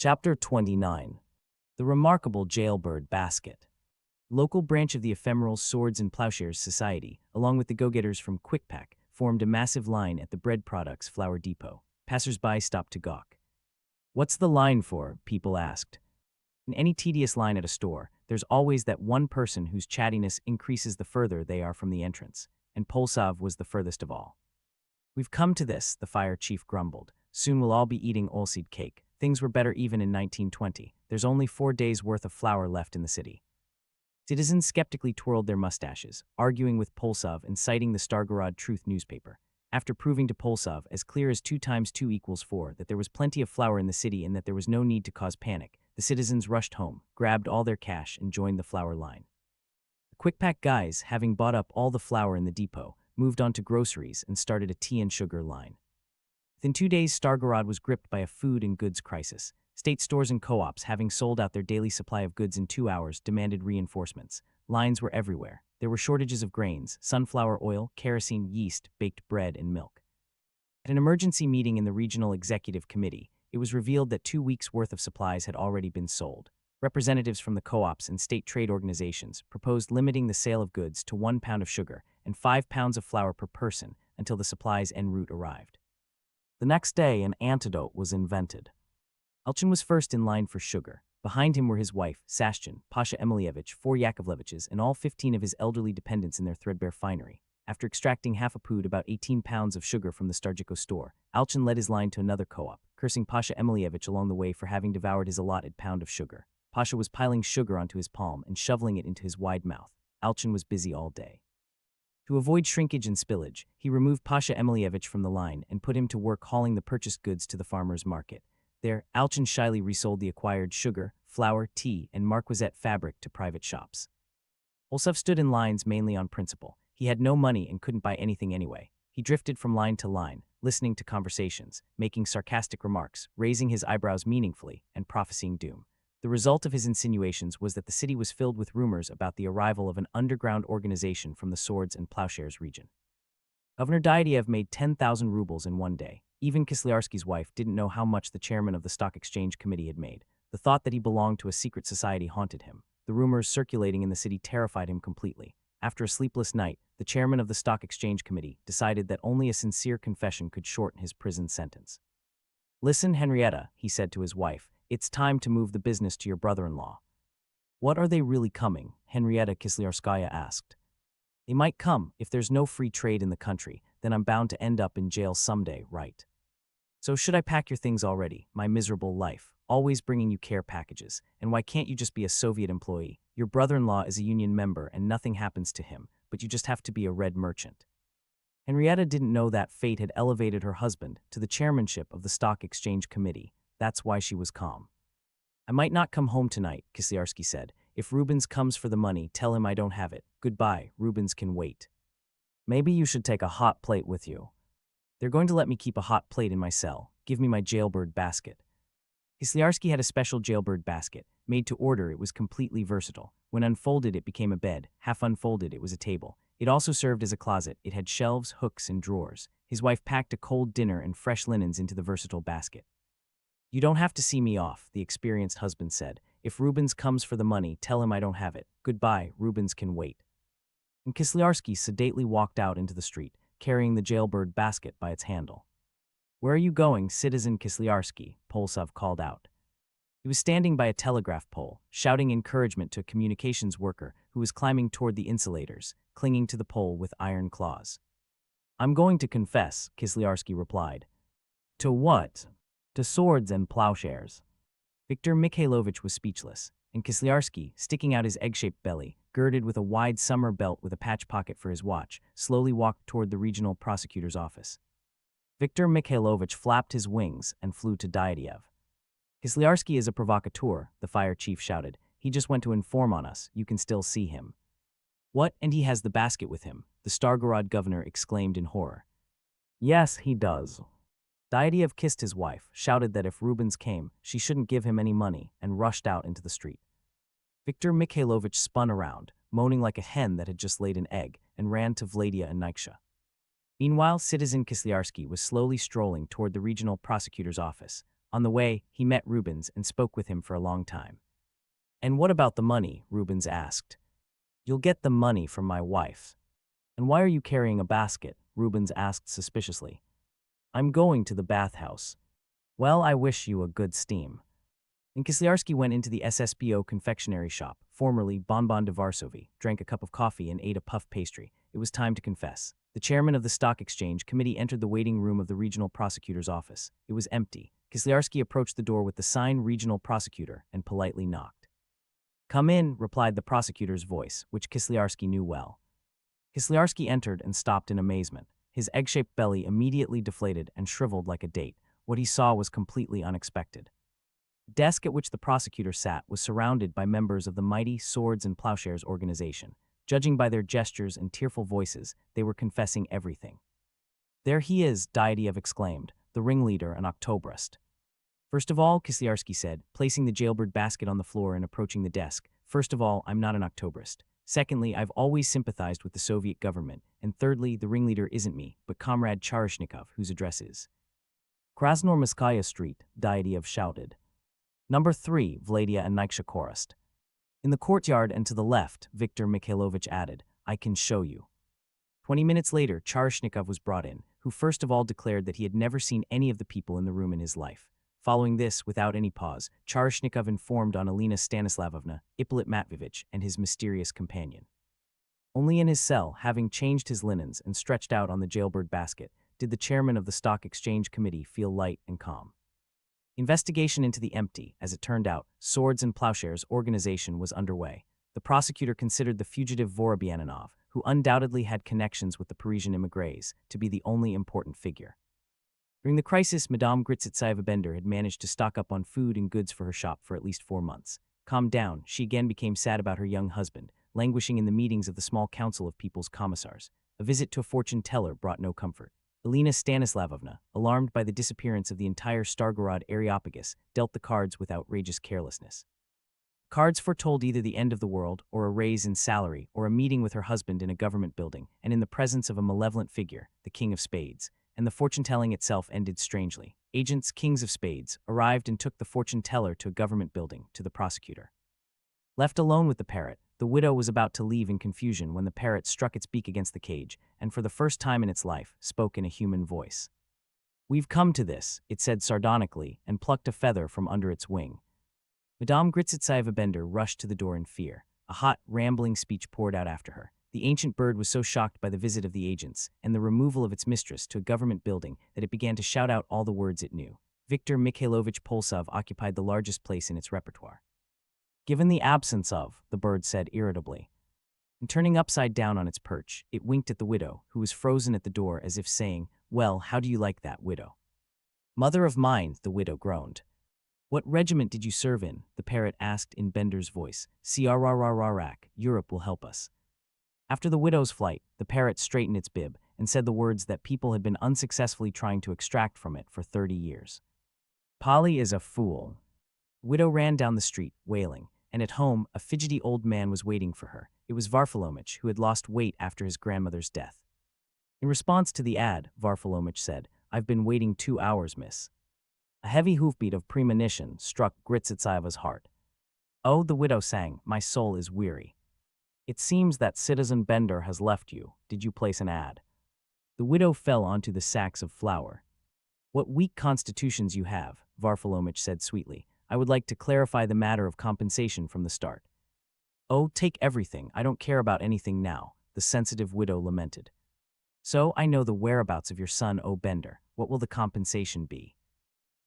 Chapter 29. The Remarkable Jailbird Basket. Local branch of the ephemeral Swords and Plowshares Society, along with the go-getters from Quickpack, formed a massive line at the bread products flour depot. Passers-by stopped to gawk. "What's the line for?" people asked. In any tedious line at a store, there's always that one person whose chattiness increases the further they are from the entrance, and Polsav was the furthest of all. "We've come to this," the fire chief grumbled. "Soon we'll all be eating oilseed cake. Things were better even in 1920. There's only 4 days' worth of flour left in the city." Citizens skeptically twirled their mustaches, arguing with Polsav and citing the Stargorod Truth newspaper. After proving to Polsav, as clear as 2 times 2 equals 4, that there was plenty of flour in the city and that there was no need to cause panic, the citizens rushed home, grabbed all their cash, and joined the flour line. The Quickpack guys, having bought up all the flour in the depot, moved on to groceries and started a tea and sugar line. Within 2 days, Stargorod was gripped by a food and goods crisis. State stores and co-ops, having sold out their daily supply of goods in 2 hours, demanded reinforcements. Lines were everywhere. There were shortages of grains, sunflower oil, kerosene, yeast, baked bread, and milk. At an emergency meeting in the Regional Executive Committee, it was revealed that 2 weeks' worth of supplies had already been sold. Representatives from the co-ops and state trade organizations proposed limiting the sale of goods to 1 pound of sugar and 5 pounds of flour per person until the supply's en route arrived. The next day, an antidote was invented. Alchin was first in line for sugar. Behind him were his wife, Sashchin, Pasha Emilyevich, 4 Yakovleviches, and all 15 of his elderly dependents in their threadbare finery. After extracting half a pud, about 18 pounds of sugar from the Stargiko store, Alchin led his line to another co-op, cursing Pasha Emilyevich along the way for having devoured his allotted pound of sugar. Pasha was piling sugar onto his palm and shoveling it into his wide mouth. Alchin was busy all day. To avoid shrinkage and spillage, he removed Pasha Emilyevich from the line and put him to work hauling the purchased goods to the farmer's market. There, Alchin shyly resold the acquired sugar, flour, tea, and marquisette fabric to private shops. Polsav stood in lines mainly on principle. He had no money and couldn't buy anything anyway. He drifted from line to line, listening to conversations, making sarcastic remarks, raising his eyebrows meaningfully, and prophesying doom. The result of his insinuations was that the city was filled with rumors about the arrival of an underground organization from the Swords and Plowshares region. Governor Diadiev made 10,000 rubles in 1 day. Even Kisliarsky's wife didn't know how much the chairman of the Stock Exchange Committee had made. The thought that he belonged to a secret society haunted him. The rumors circulating in the city terrified him completely. After a sleepless night, the chairman of the Stock Exchange Committee decided that only a sincere confession could shorten his prison sentence. "Listen, Henrietta," he said to his wife, "it's time to move the business to your brother-in-law." "What are they really coming?" Henrietta Kisliarskaya asked. "They might come. If there's no free trade in the country, then I'm bound to end up in jail someday, right? So should I pack your things already? My miserable life, always bringing you care packages. And why can't you just be a Soviet employee? Your brother-in-law is a union member and nothing happens to him, but you just have to be a red merchant." Henrietta didn't know that fate had elevated her husband to the chairmanship of the Stock Exchange Committee. That's why she was calm. "I might not come home tonight," Kisliarsky said. "If Rubens comes for the money, tell him I don't have it. Goodbye, Rubens can wait. Maybe you should take a hot plate with you." "They're going to let me keep a hot plate in my cell. Give me my jailbird basket." Kisliarsky had a special jailbird basket. Made to order, it was completely versatile. When unfolded, it became a bed. Half unfolded, it was a table. It also served as a closet. It had shelves, hooks, and drawers. His wife packed a cold dinner and fresh linens into the versatile basket. "You don't have to see me off," the experienced husband said. "If Rubens comes for the money, tell him I don't have it. Goodbye, Rubens can wait." And Kisliarsky sedately walked out into the street, carrying the jailbird basket by its handle. "Where are you going, Citizen Kisliarsky?" Polsav called out. He was standing by a telegraph pole, shouting encouragement to a communications worker who was climbing toward the insulators, clinging to the pole with iron claws. "I'm going to confess," Kisliarsky replied. "To what?" "To Swords and Plowshares." Viktor Mikhailovich was speechless, and Kisliarsky, sticking out his egg-shaped belly, girded with a wide summer belt with a patch pocket for his watch, slowly walked toward the regional prosecutor's office. Viktor Mikhailovich flapped his wings and flew to Diadiev. "Kisliarsky is a provocateur," the fire chief shouted. "He just went to inform on us. You can still see him." "What, and he has the basket with him?" the Stargorod governor exclaimed in horror. "Yes, he does." Diadiev kissed his wife, shouted that if Rubens came, she shouldn't give him any money, and rushed out into the street. Viktor Mikhailovich spun around, moaning like a hen that had just laid an egg, and ran to Vladia and Niksha. Meanwhile, Citizen Kisliarsky was slowly strolling toward the regional prosecutor's office. On the way, he met Rubens and spoke with him for a long time. "And what about the money?" Rubens asked. "You'll get the money from my wife." "And why are you carrying a basket?" Rubens asked suspiciously. "I'm going to the bathhouse." "Well, I wish you a good steam." And Kisliarsky went into the SSBO confectionery shop, formerly Bonbon de Varsovie, drank a cup of coffee and ate a puff pastry. It was time to confess. The chairman of the Stock Exchange Committee entered the waiting room of the regional prosecutor's office. It was empty. Kisliarsky approached the door with the sign Regional Prosecutor and politely knocked. "Come in," replied the prosecutor's voice, which Kisliarsky knew well. Kisliarsky entered and stopped in amazement. His egg-shaped belly immediately deflated and shriveled like a date. What he saw was completely unexpected. The desk at which the prosecutor sat was surrounded by members of the mighty Swords and Plowshares organization. Judging by their gestures and tearful voices, they were confessing everything. "There he is," Diatlov exclaimed, "the ringleader and Octobrist." "First of all," Kisliarsky said, placing the jailbird basket on the floor and approaching the desk, "first of all, I'm not an Octobrist. Secondly, I've always sympathized with the Soviet government. And thirdly, the ringleader isn't me, but Comrade Charishnikov, whose address is Krasnoarmskaya Street," Diatlov shouted. "Number 3, Vladia and Niksha chorused. In the courtyard and to the left, Viktor Mikhailovich added, "I can show you." 20 minutes later, Charishnikov was brought in, who first of all declared that he had never seen any of the people in the room in his life. Following this, without any pause, Charishnikov informed on Alina Stanislavovna, Ippolit Matveyevich, and his mysterious companion. Only in his cell, having changed his linens and stretched out on the jailbird basket, did the chairman of the Stock Exchange Committee feel light and calm. Investigation into the empty, as it turned out, Swords and Plowshares organization was underway. The prosecutor considered the fugitive Vorobyaninov, who undoubtedly had connections with the Parisian émigrés, to be the only important figure. During the crisis, Madame Gritsitseva-Bender had managed to stock up on food and goods for her shop for at least 4 months. Calmed down, she again became sad about her young husband, languishing in the meetings of the small council of people's commissars. A visit to a fortune teller brought no comfort. Alina Stanislavovna, alarmed by the disappearance of the entire Stargorod Areopagus, dealt the cards with outrageous carelessness. Cards foretold either the end of the world, or a raise in salary, or a meeting with her husband in a government building, and in the presence of a malevolent figure, the King of Spades. And the fortune-telling itself ended strangely. Agents, Kings of Spades, arrived and took the fortune teller to a government building, to the prosecutor. Left alone with the parrot, the widow was about to leave in confusion when the parrot struck its beak against the cage, and for the first time in its life, spoke in a human voice. "We've come to this," it said sardonically, and plucked a feather from under its wing. Madame Gritsitseva-Bender rushed to the door in fear. A hot, rambling speech poured out after her. The ancient bird was so shocked by the visit of the agents and the removal of its mistress to a government building that it began to shout out all the words it knew. Viktor Mikhailovich Polsov occupied the largest place in its repertoire. "Given the absence of," the bird said irritably. And turning upside down on its perch, it winked at the widow, who was frozen at the door as if saying, "Well, how do you like that, widow?" "Mother of mine," the widow groaned. "What regiment did you serve in?" the parrot asked in Bender's voice. "Crrrrrak, Europe will help us." After the widow's flight, the parrot straightened its bib and said the words that people had been unsuccessfully trying to extract from it for 30 years. "Polly is a fool." The widow ran down the street, wailing, and at home, a fidgety old man was waiting for her. It was Varfolomych, who had lost weight after his grandmother's death. In response to the ad, Varfolomych said, "I've been waiting 2 hours, miss." A heavy hoofbeat of premonition struck Gritsitsaeva's heart. "Oh," the widow sang, "my soul is weary. It seems that Citizen Bender has left you. Did you place an ad?" The widow fell onto the sacks of flour. "What weak constitutions you have," Varfolomych said sweetly. "I would like to clarify the matter of compensation from the start." "Oh, take everything. I don't care about anything now," the sensitive widow lamented. "So I know the whereabouts of your son, O Bender. What will the compensation be?"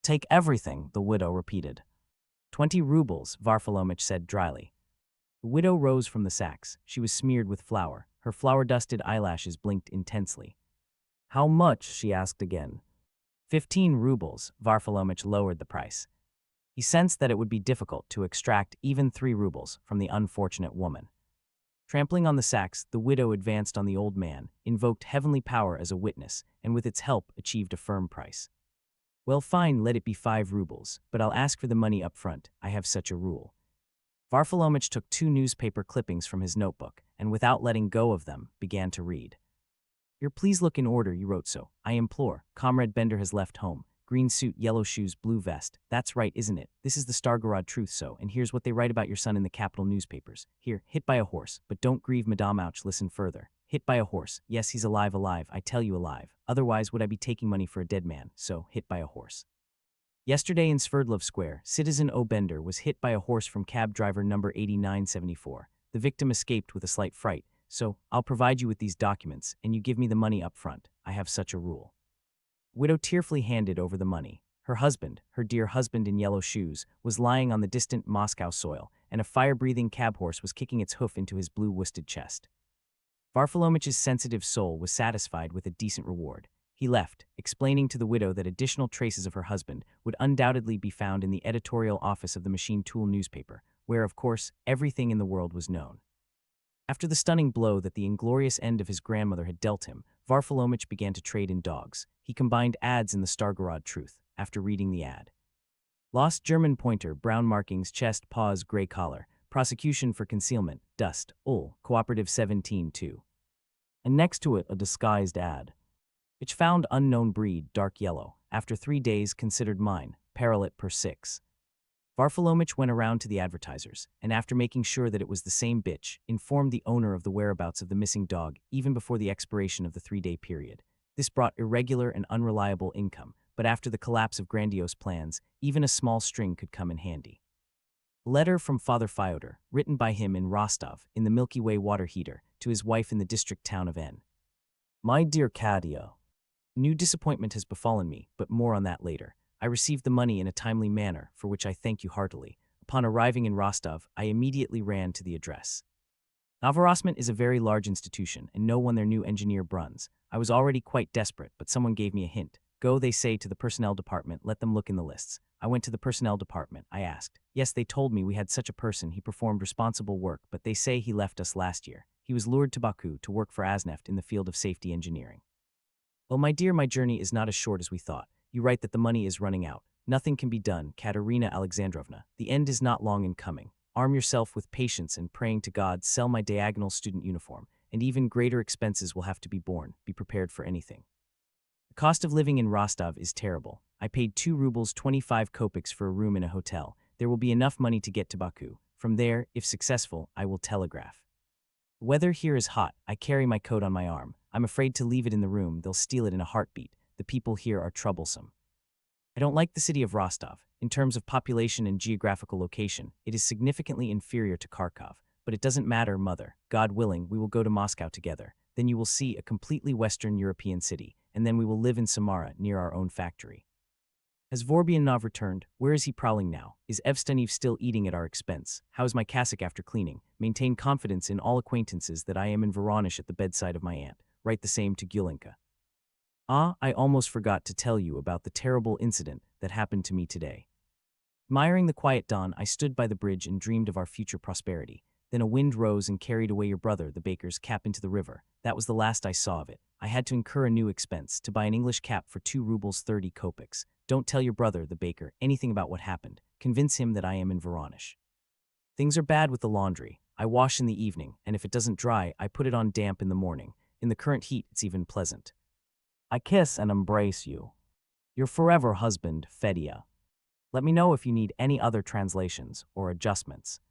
"Take everything," the widow repeated. 20 rubles, Varfolomych said dryly. The widow rose from the sacks. She was smeared with flour. Her flour-dusted eyelashes blinked intensely. "How much?" she asked again. 15 rubles, Varfolomych lowered the price. He sensed that it would be difficult to extract even 3 rubles from the unfortunate woman. Trampling on the sacks, the widow advanced on the old man, invoked heavenly power as a witness, and with its help achieved a firm price. "Well, fine, let it be 5 rubles, but I'll ask for the money up front. I have such a rule." Varfolomych took 2 newspaper clippings from his notebook, and without letting go of them, began to read. "Your please look in order, you wrote so. I implore. Comrade Bender has left home. green suit, yellow shoes, blue vest. That's right, isn't it? This is the Stargorod truth so, and here's what they write about your son in the capital newspapers. Here, hit by a horse, but don't grieve, Madame Ouch, listen further. Hit by a horse. Yes, he's alive, I tell you alive. Otherwise, would I be taking money for a dead man? So, hit by a horse. Yesterday in Sverdlov Square, citizen O. Bender was hit by a horse from cab driver number 8974. The victim escaped with a slight fright, so I'll provide you with these documents, and you give me the money up front. I have such a rule. Widow tearfully handed over the money. Her husband, her dear husband in yellow shoes, was lying on the distant Moscow soil, and a fire-breathing cab horse was kicking its hoof into his blue-worsted chest. Varfolomich's sensitive soul was satisfied with a decent reward. He left, explaining to the widow that additional traces of her husband would undoubtedly be found in the editorial office of the Machine Tool newspaper, where, of course, everything in the world was known. After the stunning blow that the inglorious end of his grandmother had dealt him, Varfolomich began to trade in dogs. He combined ads in the Stargorod Truth, after reading the ad. Lost German pointer, brown markings, chest, paws, gray collar, prosecution for concealment, dust, cooperative 17-2. And next to it, a disguised ad. Which found unknown breed, dark yellow, after 3 days considered mine, paralit per 6. Varfolomich went around to the advertisers, and after making sure that it was the same bitch, informed the owner of the whereabouts of the missing dog even before the expiration of the 3-day period. This brought irregular and unreliable income, but after the collapse of grandiose plans, even a small string could come in handy. A letter from Father Fyodor, written by him in Rostov, in the Milky Way water heater, to his wife in the district town of N. My dear Katia, new disappointment has befallen me, but more on that later. I received the money in a timely manner, for which I thank you heartily. Upon arriving in Rostov, I immediately ran to the address. Novorosment is a very large institution, and no one their new engineer Bruns. I was already quite desperate, but someone gave me a hint. Go, they say, to the personnel department, let them look in the lists. I went to the personnel department, I asked. Yes, they told me we had such a person, he performed responsible work, but they say he left us last year. He was lured to Baku to work for Asneft in the field of safety engineering. Well, my dear, my journey is not as short as we thought. You write that the money is running out. Nothing can be done, Katerina Alexandrovna. The end is not long in coming. Arm yourself with patience and praying to God, sell my diagonal student uniform, and even greater expenses will have to be borne. Be prepared for anything. The cost of living in Rostov is terrible. I paid 2 rubles 25 kopecks for a room in a hotel. There will be enough money to get to Baku. From there, if successful, I will telegraph. The weather here is hot. I carry my coat on my arm. I'm afraid to leave it in the room. They'll steal it in a heartbeat. The people here are troublesome. I don't like the city of Rostov. In terms of population and geographical location, it is significantly inferior to Kharkov. But it doesn't matter, mother. God willing, we will go to Moscow together. Then you will see a completely Western European city, and then we will live in Samara, near our own factory. Has Vorobyaninov returned? Where is he prowling now? Is Evstaniv still eating at our expense? How is my cassock after cleaning? Maintain confidence in all acquaintances that I am in Voronezh at the bedside of my aunt. Write the same to Gulenka. Ah, I almost forgot to tell you about the terrible incident that happened to me today. Admiring the quiet dawn, I stood by the bridge and dreamed of our future prosperity. Then a wind rose and carried away your brother, the baker's cap, into the river. That was the last I saw of it. I had to incur a new expense, to buy an English cap for 2 rubles 30 kopecks. Don't tell your brother, the baker, anything about what happened. Convince him that I am in Voronezh. Things are bad with the laundry. I wash in the evening, and if it doesn't dry, I put it on damp in the morning. In the current heat, it's even pleasant. I kiss and embrace you. Your forever husband, Fedya. Let me know if you need any other translations or adjustments.